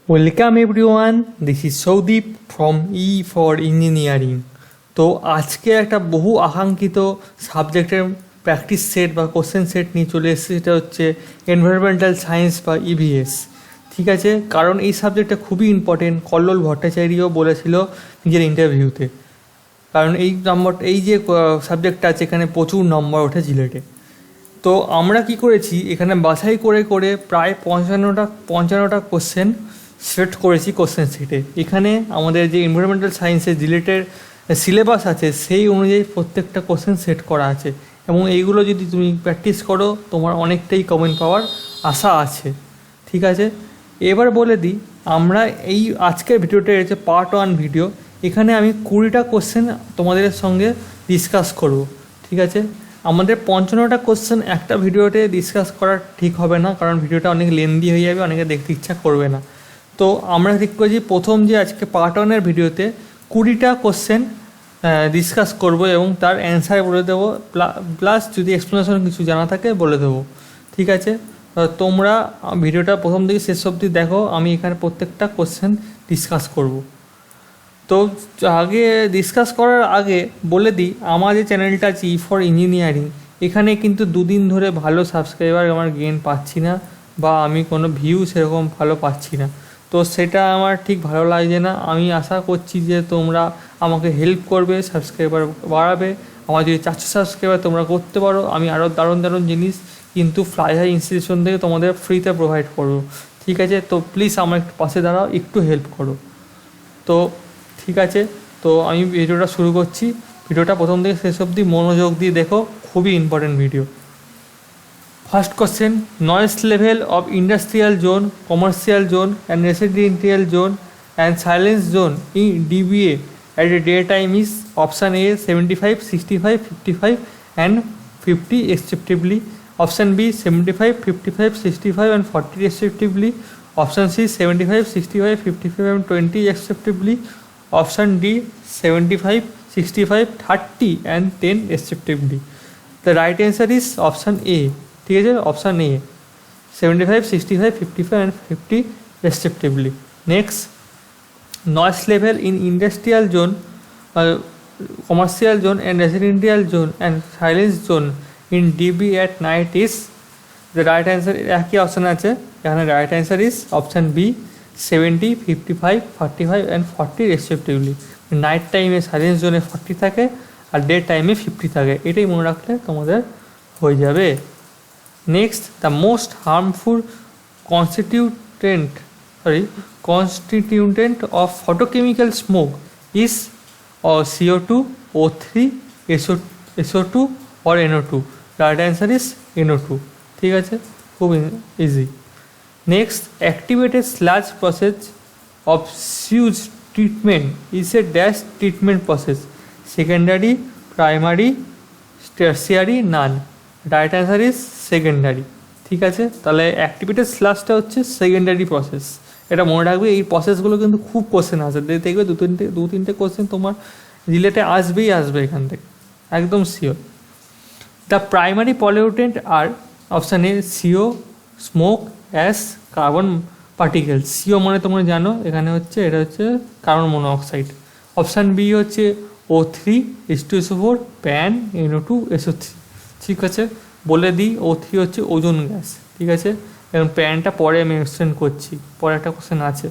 Welcome everyone, this is Soudip from E for engineering. তো আজকে একটা বহু আকাঙ্ক্ষিত সাবজেক্টের প্র্যাকটিস সেট বা কোশ্চেন সেট নিয়ে চলে এসেছে, সেটা হচ্ছে এনভায়রনমেন্টাল সায়েন্স বা ইভিএস। ঠিক আছে, কারণ এই সাবজেক্টটা খুবই ইম্পর্টেন্ট। কল্লোল ভট্টাচার্যও বলেছিল নিজের ইন্টারভিউতে, কারণ এই যে সাবজেক্টটা আছে এখানে প্রচুর নম্বর ওঠে জিলেটে। তো আমরা কি করেছি, এখানে বাছাই করে করে প্রায় পঞ্চান্নটা কোশ্চেন সেট করেছি কোশ্চেন সেটে। এখানে আমাদের যে এনভায়রনমেন্টাল সায়েন্সের রিলেটেড সিলেবাস আছে সেই অনুযায়ী প্রত্যেকটা কোশ্চেন সেট করা আছে, এবং এইগুলো যদি তুমি প্র্যাকটিস করো তোমার অনেকটাই কমেন্ট পাওয়ার আশা আছে। ঠিক আছে, এবার বলে দিই, আমরা এই আজকের ভিডিওটা হচ্ছে পার্ট 1 ভিডিও। এখানে আমি 20টা কোশ্চেন তোমাদের সঙ্গে ডিসকাস করব। ঠিক আছে, আমাদের 55টা কোশ্চেন একটা ভিডিওতে ডিসকাস করা ঠিক হবে না, কারণ ভিডিওটা অনেক লেন্দি হয়ে যাবে, অনেকে দেখতে ইচ্ছা করবে না। তো আমরা ঠিক করেছি প্রথম যে আজকে পার্ট 1-এর ভিডিওতে 20টা কোশ্চেন ডিসকাস করব এবং তার অ্যান্সার বলে দেবো, প্লাস যদি এক্সপ্লেনেশন কিছু জানা থাকে বলে দেবো। ঠিক আছে, তোমরা ভিডিওটা প্রথম থেকে শেষ অবধি দেখো, আমি এখানে প্রত্যেকটা কোশ্চেন ডিসকাস করব। তো আগে ডিসকাস করার আগে বলে দিই, আমার যে চ্যানেলটা আছে ই ফর ইঞ্জিনিয়ারিং, এখানে কিন্তু দুদিন ধরে ভালো সাবস্ক্রাইবার আমার গেইন পাচ্ছি না, বা আমি কোনো ভিউ সেরকম ভালো পাচ্ছি না। তো সেটা আমার ঠিক ভালো লাগছে না। আমি আশা করছি যে তোমরা আমাকে হেল্প করবে, সাবস্ক্রাইবার বাড়াবে। আমার যদি 400 সাবস্ক্রাইবার তোমরা করতে পারো, আমি আরও দারুণ দারুণ জিনিস কিন্তু ফ্লাই হাই ইনস্টিটিউশন থেকে তোমাদের ফ্রিতে প্রোভাইড করবো। ঠিক আছে, তো প্লিজ আমার একটু পাশে দাঁড়াও, একটু হেল্প করো। তো ঠিক আছে, তো আমি ভিডিওটা শুরু করছি। ভিডিওটা প্রথম থেকে শেষ অবধি মনোযোগ দিয়ে দেখো, খুবই important video. First question, noise level of industrial zone, commercial zone and residential zone and silence zone in DBA at a daytime is option A 75, 65, 55 and 50 respectively, option B 75, 55, 65 and 40 respectively, option C 75, 65, 55 and 20 respectively, option D 75, 65, 30 and 10 respectively. The right answer is option A. ঠিক আছে, option A 75, 65, 55 and 50 respectively. Next, noise level in industrial zone, commercial zone and residential zone and silence zone in dB at night is, the right answer একই option আছে এখানে, right answer is option B 70, 55, 45 and 40 respectively. Night টাইমে silence জোনে 40 থাকে আর day টাইমে 50 থাকে, এটাই মনে রাখলে তোমাদের হয়ে যাবে। Next, the most harmful constituent of photochemical smoke is CO2, O3, SO2 or NO2. Right answer is NO2. ঠিক আছে, খুব easy. Next, activated sludge process of sewage treatment is a dash treatment process, secondary, primary, tertiary, none. Right answer is secondary. ঠিক আছে, তাহলে activated স্লাশটা হচ্ছে secondary process, এটা মনে রাখবে। এই প্রসেসগুলো কিন্তু খুব কোশ্চেন আসে, দেখবে দু তিনটে কোশ্চেন তোমার রিলেটে আসবেই আসবে এখান থেকে, একদম শিওর। দ্য প্রাইমারি পলিউটেন্ট আর option A CO, smoke, ash, carbon particles. CO মানে তোমরা জানো এখানে হচ্ছে, এটা হচ্ছে কার্বন মনোঅক্সাইড। অপশান বি হচ্ছে O3, H2SO4, PAN, NO2, SO3। ঠিক আছে, বলে দিই O3 হচ্ছে ওজোন গ্যাস। ঠিক আছে, এবং প্যানটা পরে আমি এক্সপ্লেন করছি, পরে একটা কোশ্চেন আছে।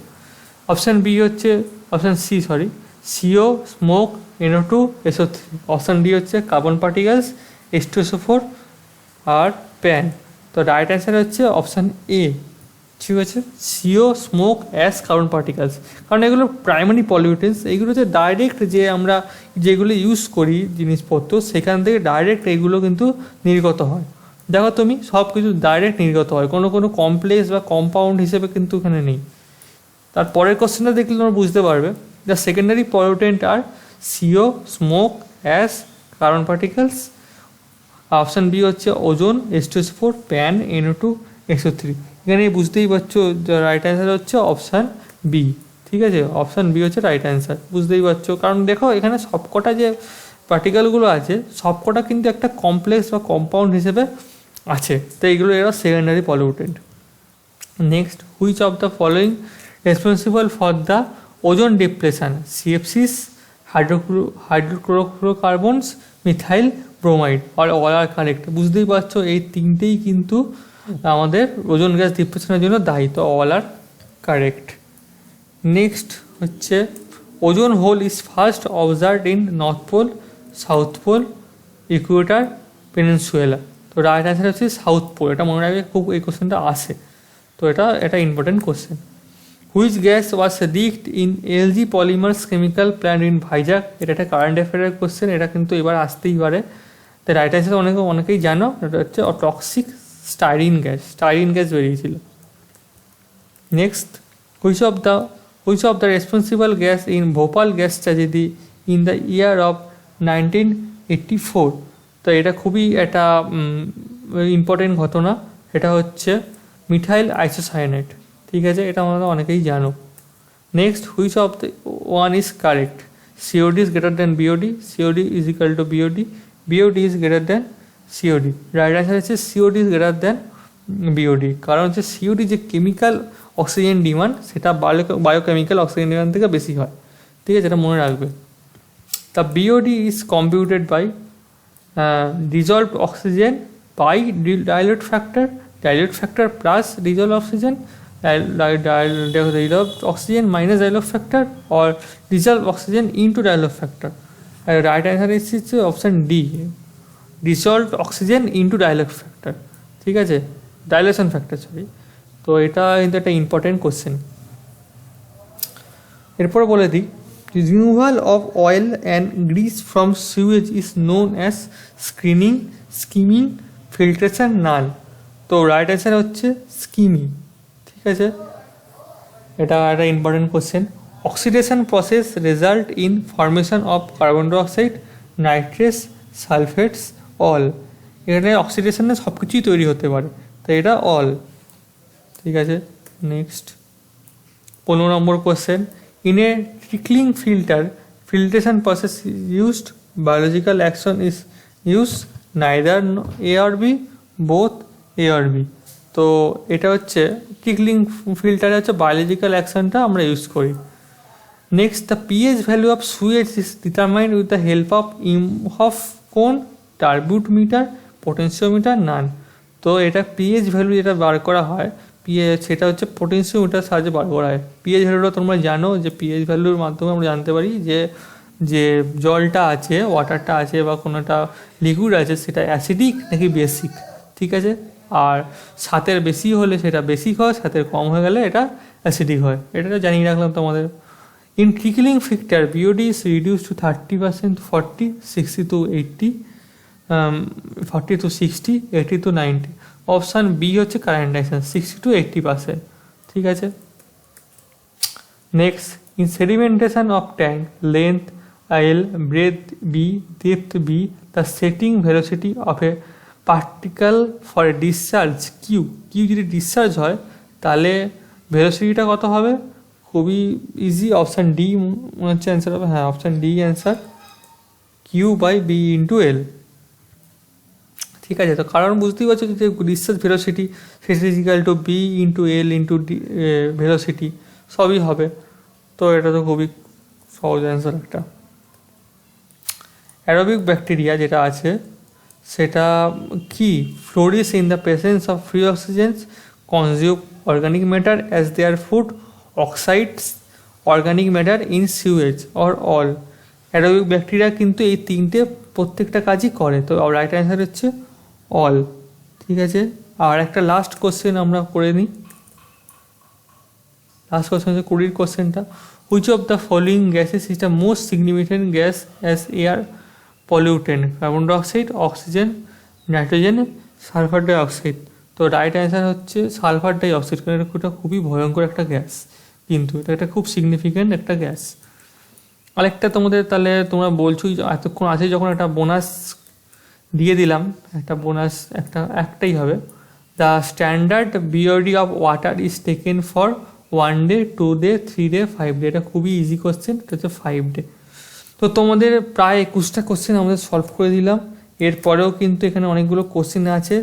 অপশান বি হচ্ছে, option C sorry, CO, smoke, NO2, SO3। Option D হচ্ছে কার্বন পার্টিকেলস, H2SO4 আর প্যান। তো রাইট অ্যান্সার হচ্ছে অপশান এ। ঠিক আছে, CO, smoke, ash, carbon particles, কারণ এগুলো প্রাইমারি পলিউটেন্টস। এইগুলো হচ্ছে ডাইরেক্ট যে আমরা যেগুলো ইউজ করি জিনিসপত্র, সেখান থেকে ডাইরেক্ট এইগুলো কিন্তু নির্গত হয়। দেখো তুমি, সব কিছু ডাইরেক্ট নির্গত হয়, কোনো কমপ্লেক্স বা কম্পাউন্ড হিসেবে কিন্তু এখানে নেই। তারপরের কোশ্চেনটা দেখলে তোমরা বুঝতে পারবে। The secondary pollutant are CO, smoke, ash, carbon particles. Option B হচ্ছে ozone, H2SO4, PAN, NO2, SO3। এখানে বুঝতেই পারছো রাইট অ্যান্সার হচ্ছে অপশান বি। ঠিক আছে, অপশান বি হচ্ছে রাইট অ্যান্সার, বুঝতেই পারছো। কারণ দেখো এখানে সবকটা যে পার্টিকেলগুলো আছে সবকটা কিন্তু একটা কমপ্লেক্স বা কম্পাউন্ড হিসেবে আছে, তো এইগুলো এরা secondary pollutant. Next, which of the following responsible for the ওজন depression, সিএফসিস, হাইড্রোক্লোরোকার্বনস, methyl bromide R all are correct. বুঝতেই পারছো এই তিনটেই কিন্তু আমাদের ওজোন গ্যাস ডিপ্রেশনের জন্য দায়ী, তো অল আর কারেক্ট। নেক্সট হচ্ছে ozone hole is first observed in north pole, south pole, equator, peninsula. তো রাইট অ্যান্সার হচ্ছে সাউথ পোল। এটা মনে রাখবে, খুব এই কোশ্চেনটা আসে, তো এটা important question. Which gas was leaked in LG polymers chemical plant in Vizag? এটা একটা কারেন্ট অ্যাফেয়ারের কোশ্চেন, এটা কিন্তু এবার আসতেই পারে। তো রাইট অ্যান্সার অনেকেই জানো, এটা হচ্ছে টক্সিক স্টাইরিন গ্যাস বেরিয়েছিল। Next, which of the responsible gas in Bhopal gas tragedy in the year of 1984? তো এটা খুবই একটা ইম্পর্টেন্ট ঘটনা, এটা হচ্ছে মিথাইল আইসোসায়ানেট। ঠিক আছে, এটা আমরা অনেকেই জানো। Next, which of the one is correct? COD is greater than BOD, COD is equal to BOD, BOD is greater than COD. Right answer হচ্ছে COD is greater than BOD, কারণ হচ্ছে COD যে কেমিক্যাল অক্সিজেন ডিমান্ড সেটা biochemical oxygen demand থেকে বেশি হয়। ঠিক আছে, এটা মনে রাখবে। The BOD is computed by dissolved oxygen by dilute factor plus dissolved oxygen, dissolved oxygen minus dilute factor, or dissolved oxygen into dilute factor. Right answer is option D, dissolved oxygen into dilute factor। ঠিক আছে, dilution factor sorry. তো এটা কিন্তু একটা important question. এরপর বলে দিই, removal of oil and grease from sewage is known as skimming, filtration, none। তো রাইট অ্যান্সার হচ্ছে স্কিমিং। ঠিক আছে, এটা একটা important question. Oxidation process result in formation of carbon dioxide, nitrates, sulphates, all. এখানে অক্সিডেশনে সব কিছুই তৈরি হতে পারে, তো এটা অল। ঠিক আছে, next 15 number question. In a trickling filter, filtration process is used, biological action is used, neither A or B, both A or B। তো এটা হচ্ছে ট্রিকলিং ফিল্টারে হচ্ছে বায়োলজিক্যাল অ্যাকশনটা আমরা ইউজ করি। Next, the pH value of sewage is determined with the help of Imhoff cone, turbidimeter, potentiometer, নান। তো এটা pH value যেটা বার করা হয় সেটা হচ্ছে পোটেনশিওমিটার সাহায্যে বার করা হয়। পিএইচ ভ্যালুটা তোমরা জানো যে পিএইচ ভ্যালুর মাধ্যমে আমরা জানতে পারি যে জলটা আছে, ওয়াটারটা আছে বা কোনোটা লিকুইড আছে সেটা অ্যাসিডিক নাকি বেসিক। ঠিক আছে, আর সাতের বেশি হলে সেটা বেসিক হয়, সাতের কম হয়ে গেলে এটা অ্যাসিডিক হয়। এটা জানিয়ে রাখলাম তোমাদের। In ট্রিকলিং filter BOD is reduce to 30%, 40, 60 to 80, 40 to 60, 80 to 90। Option B হচ্ছে কারেন্ট অ্যাকশন, 60 to 80%। ঠিক আছে, next, in sedimentation of tank, length L, breadth B, depth B, the setting velocity of a particle for a discharge Q যদি discharge হয় তাহলে ভেলোসিটিটা কত হবে? খুবই easy, option D মনে হচ্ছে অ্যান্সার হবে। হ্যাঁ, option D answer, Q/B × L। ঠিক আছে, তো কারণ বুঝতেই পারছো যে ডিসচার্জ ভেলোসিটি সেটা equal to B × L × velocity সবই হবে। তো এটা তো খুবই সহজ অ্যান্সার একটা। অ্যারোবিক ব্যাকটেরিয়া যেটা আছে সেটা কি? Flourish in the presence of free oxygens, consume organic matter as their food, oxidises organic matter in sewage, or all. Aerobic bacteria কিন্তু এই তিনটে প্রত্যেকটা কাজই করে, তো রাইট অ্যান্সার হচ্ছে অল। ঠিক আছে, আর একটা লাস্ট কোশ্চেন আমরা করে নিই। লাস্ট কোশ্চেন হচ্ছে 20 কোশ্চেনটা। Which of the following gases is the most significant gas as air pollutant? Carbon dioxide, oxygen, nitrogen, sulphur dioxide. তো রাইট অ্যান্সার হচ্ছে সালফার ডাইঅক্সাইড, কারণ এটা খুবই ভয়ঙ্কর একটা গ্যাস, কিন্তু এটা একটা খুব সিগনিফিকেন্ট একটা গ্যাস। আরেকটা তোমাদের, তাহলে তোমরা বলছোই এতক্ষণ আছে যখন একটা বোনাস দিয়ে দিলাম, একটা বোনাস একটাই হবে। The standard BOD of water is taken for 1 day, 2 day, 3 day, 5 day। এটা খুবই ইজি কোশ্চেন, এটা হচ্ছে 5 day। তো তোমাদের প্রায় 21টা কোশ্চেন আমাদের সলভ করে দিলাম। এরপরেও কিন্তু এখানে অনেকগুলো কোশ্চেন আছে,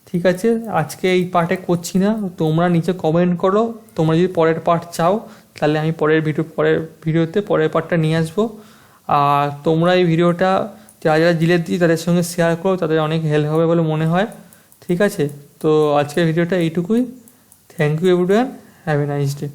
ঠিক আছে, আজকে এই পার্টে করছি না, তোমরা নিচে কমেন্ট করো, তোমরা যদি পরের পার্ট চাও তাহলে আমি পরের ভিডিওতে পরের পার্টটা নিয়ে আসবো। আর তোমরা এই ভিডিওটা যারা যারা জিলেট দিই তাদের সঙ্গে শেয়ার করো, তাদের অনেক হেল্প হবে বলে মনে হয়। ঠিক আছে, তো আজকের ভিডিওটা এইটুকুই। Thank you everyone, have a nice day.